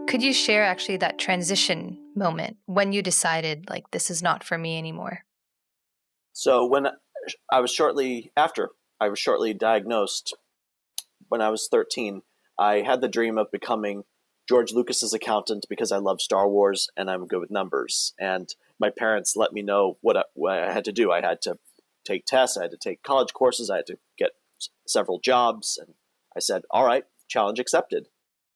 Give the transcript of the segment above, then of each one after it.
Could you share actually that transition moment when you decided, like, this is not for me anymore? So when I was shortly diagnosed, when I was 13, I had the dream of becoming George Lucas's accountant because I love Star Wars and I'm good with numbers. And my parents let me know what I had to do. I had to take tests, I had to take college courses, I had to get several jobs. And I said, all right, challenge accepted.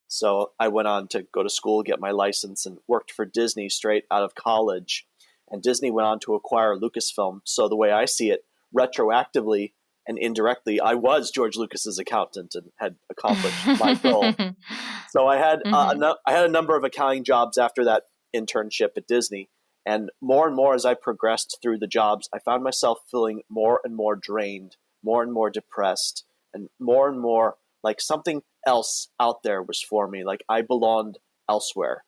So I went on to go to school, get my license, and worked for Disney straight out of college. And Disney went on to acquire Lucasfilm. So the way I see it, retroactively and indirectly, I was George Lucas's accountant and had accomplished my goal. So I had a number of accounting jobs after that internship at Disney. And more as I progressed through the jobs, I found myself feeling more and more drained, more and more depressed, and more like something else out there was for me, like I belonged elsewhere.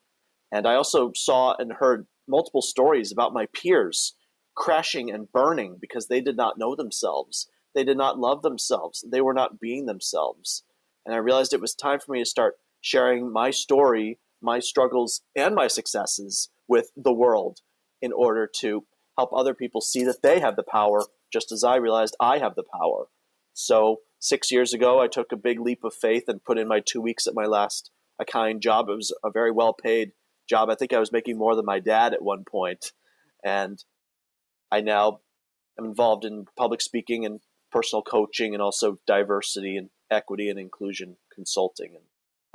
And I also saw and heard multiple stories about my peers crashing and burning because they did not know themselves. They did not love themselves. They were not being themselves. And I realized it was time for me to start sharing my story, my struggles, and my successes with the world in order to help other people see that they have the power, just as I realized I have the power. So 6 years ago, I took a big leap of faith and put in my 2 weeks at my last accounting job. It was a very well-paid job. I think I was making more than my dad at one point. And I now am involved in public speaking and personal coaching and also diversity and equity and inclusion consulting.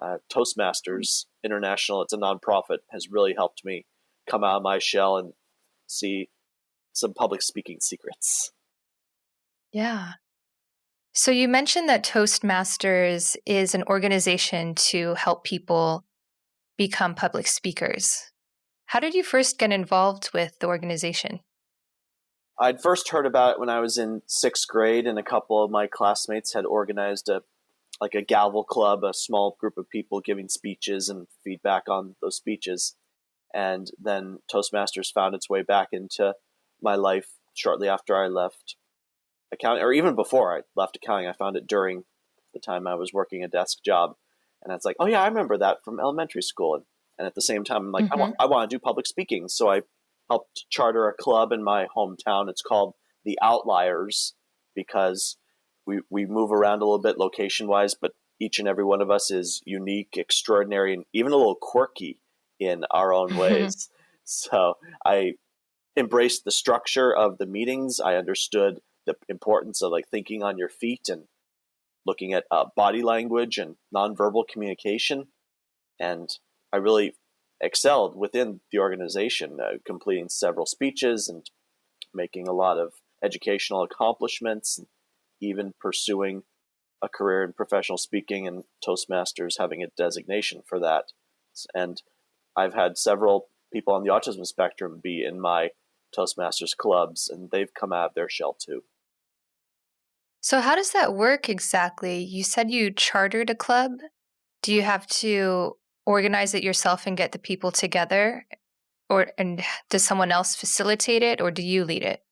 And Toastmasters International, it's a nonprofit, has really helped me come out of my shell and see some public speaking secrets. Yeah. So you mentioned that Toastmasters is an organization to help people become public speakers. How did you first get involved with the organization? I'd first heard about it when I was in 6th grade, and a couple of my classmates had organized a gavel club, a small group of people giving speeches and feedback on those speeches. And then Toastmasters found its way back into my life shortly after I left accounting, or even before I left accounting. I found it during the time I was working a desk job. And it's like, oh yeah, I remember that from elementary school. And at the same time, I'm like, I want to do public speaking. So I helped charter a club in my hometown. It's called the Outliers because we move around a little bit location-wise, but each and every one of us is unique, extraordinary, and even a little quirky in our own ways. So I embraced the structure of the meetings. I understood the importance of thinking on your feet and looking at body language and nonverbal communication. And I really excelled within the organization, completing several speeches and making a lot of educational accomplishments, even pursuing a career in professional speaking, and Toastmasters having a designation for that. And I've had several people on the autism spectrum be in my Toastmasters clubs, and they've come out of their shell too. So how does that work exactly? You said you chartered a club. Do you have to organize it yourself and get the people together? And does someone else facilitate it, or do you lead it?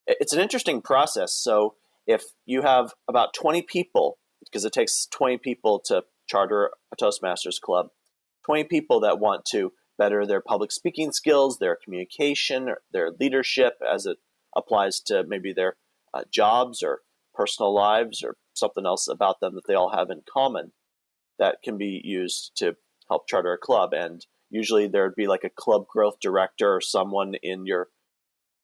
It's an interesting process. So if you have about 20 people, because it takes 20 people to charter a Toastmasters club, 20 people that want to better their public speaking skills, their communication, or their leadership as it applies to maybe their jobs or personal lives or something else about them that they all have in common, that can be used to help charter a club. And usually there would be a club growth director or someone in your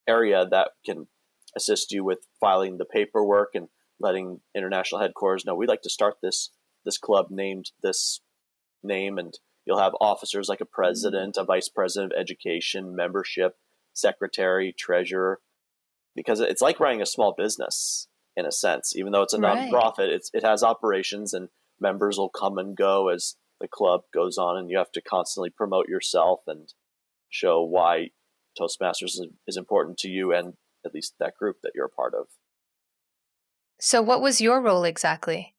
area that can assist you with filing the paperwork and letting international headquarters know, we'd like to start this club named this name. And you'll have officers like a president, a vice president of education, membership, secretary, treasurer, because it's like running a small business in a sense. Even though it's a nonprofit, it has operations, and members will come and go as the club goes on, and you have to constantly promote yourself and show why Toastmasters is important to you and at least that group that you're a part of. So what was your role exactly?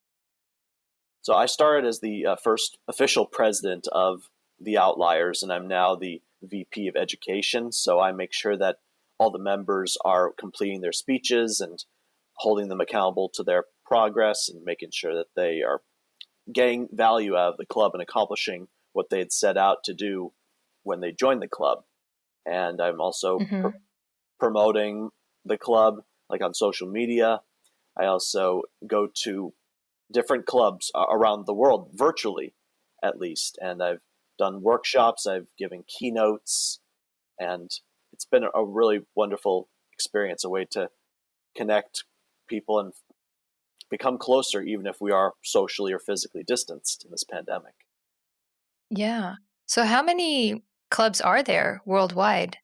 So I started as the first official president of the Outliers, and I'm now the VP of Education. So I make sure that all the members are completing their speeches and holding them accountable to their progress and making sure that they are getting value out of the club and accomplishing what they had set out to do when they joined the club. And I'm also promoting the club, like on social media. I also go to different clubs around the world, virtually at least. And I've done workshops, I've given keynotes, and it's been a really wonderful experience, a way to connect people and become closer, even if we are socially or physically distanced in this pandemic. Yeah. So how many clubs are there worldwide?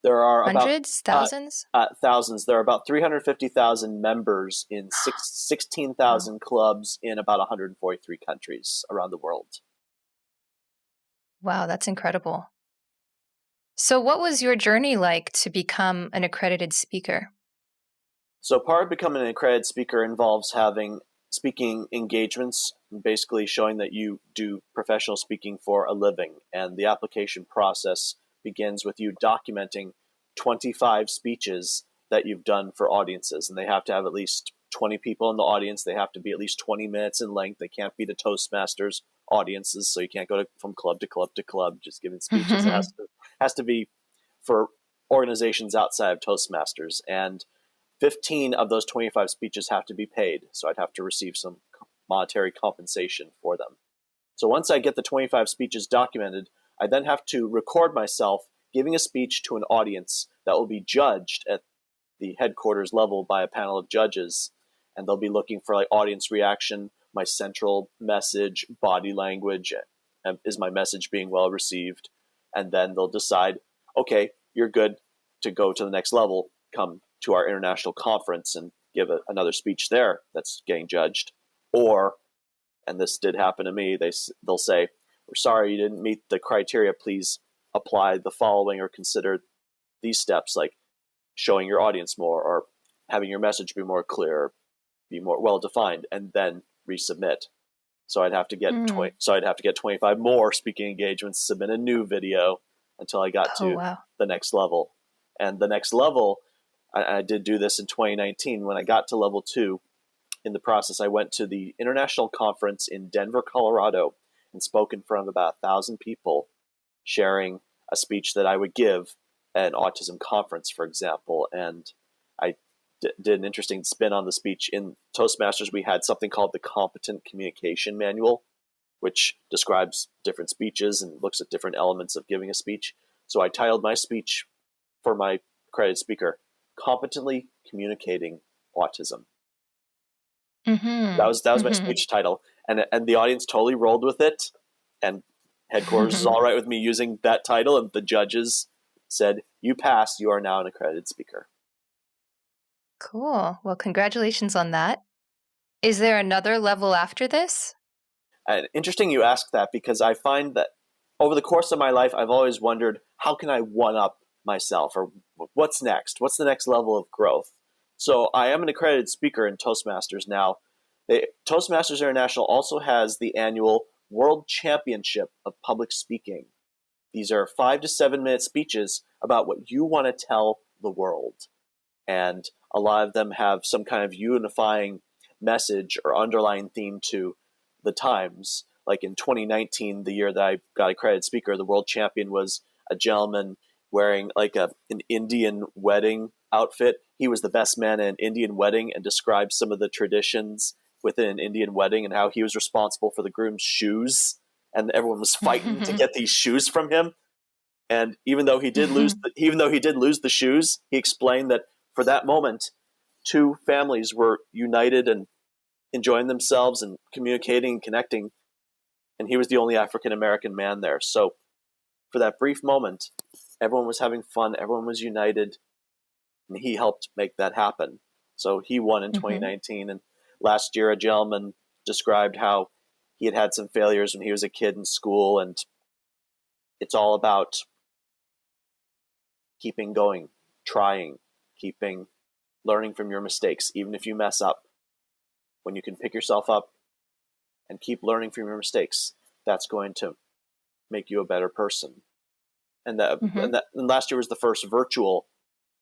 There are about Hundreds? Thousands? thousands. There are about 350,000 members in 16,000 clubs in about 143 countries around the world. Wow, that's incredible. So what was your journey like to become an accredited speaker? So part of becoming an accredited speaker involves having speaking engagements, basically showing that you do professional speaking for a living. And the application process begins with you documenting 25 speeches that you've done for audiences. And they have to have at least 20 people in the audience. They have to be at least 20 minutes in length. They can't be the Toastmasters audiences, so you can't go from club to club to club just giving speeches. It has to be for organizations outside of Toastmasters. And 15 of those 25 speeches have to be paid, so I'd have to receive some monetary compensation for them. So once I get the 25 speeches documented, I then have to record myself giving a speech to an audience that will be judged at the headquarters level by a panel of judges, and they'll be looking for like audience reaction, my central message, body language, and is my message being well received, and then they'll decide, okay, you're good to go to the next level, come to our international conference and give another speech there that's getting judged. Or, and this did happen to me, they'll say, we're sorry you didn't meet the criteria, please apply the following or consider these steps, like showing your audience more or having your message be more clear, be more well defined, and then resubmit. So I'd have to get 25 more speaking engagements, submit a new video until I got to the next level. And the next level, I did do this in 2019. When I got to level 2 in the process, I went to the international conference in Denver, Colorado, and spoke in front of about 1,000 people, sharing a speech that I would give at an autism conference, for example. And I did an interesting spin on the speech. In Toastmasters, we had something called the Competent Communication Manual, which describes different speeches and looks at different elements of giving a speech. So I titled my speech for my accredited speaker, Competently Communicating Autism. That was my speech title, and the audience totally rolled with it, and headquarters is all right with me using that title, and the judges said, you passed, you are now an accredited speaker. Cool. Well, congratulations on that. Is there another level after this? Interesting you ask that, because I find that over the course of my life, I've always wondered, how can I one-up myself, or what's next? What's the next level of growth? So I am an accredited speaker in Toastmasters now. Toastmasters International also has the annual World Championship of Public Speaking. These are 5 to 7 minute speeches about what you want to tell the world. And a lot of them have some kind of unifying message or underlying theme to the times. Like in 2019, the year that I got accredited speaker, the world champion was a gentleman wearing like an Indian wedding outfit. He was the best man at an Indian wedding and described some of the traditions within an Indian wedding and how he was responsible for the groom's shoes, and everyone was fighting to get these shoes from him. And even though he did lose the shoes, he explained that for that moment, 2 families were united and enjoying themselves and communicating and connecting, and he was the only African American man there. So for that brief moment, everyone was having fun, everyone was united, and he helped make that happen. So he won in 2019, and last year a gentleman described how he had had some failures when he was a kid in school, and it's all about keeping going, trying, learning from your mistakes, even if you mess up. When you can pick yourself up and keep learning from your mistakes, that's going to make you a better person. And last year was the first virtual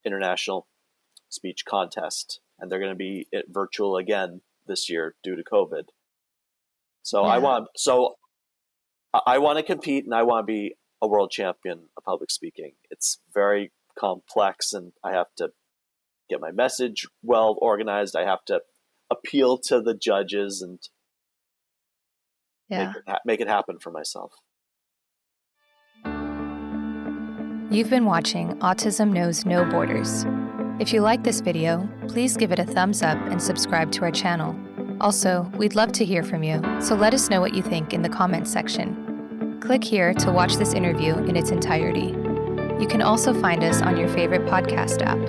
international speech contest, and they're going to be virtual again this year due to COVID. So I want to compete and I want to be a world champion of public speaking. It's very complex, and I have to get my message well organized. I have to appeal to the judges and make it happen for myself. You've been watching Autism Knows No Borders. If you like this video, please give it a thumbs up and subscribe to our channel. Also, we'd love to hear from you, so let us know what you think in the comments section. Click here to watch this interview in its entirety. You can also find us on your favorite podcast app.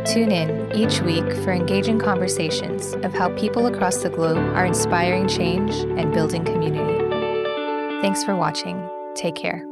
Tune in each week for engaging conversations of how people across the globe are inspiring change and building community. Thanks for watching. Take care.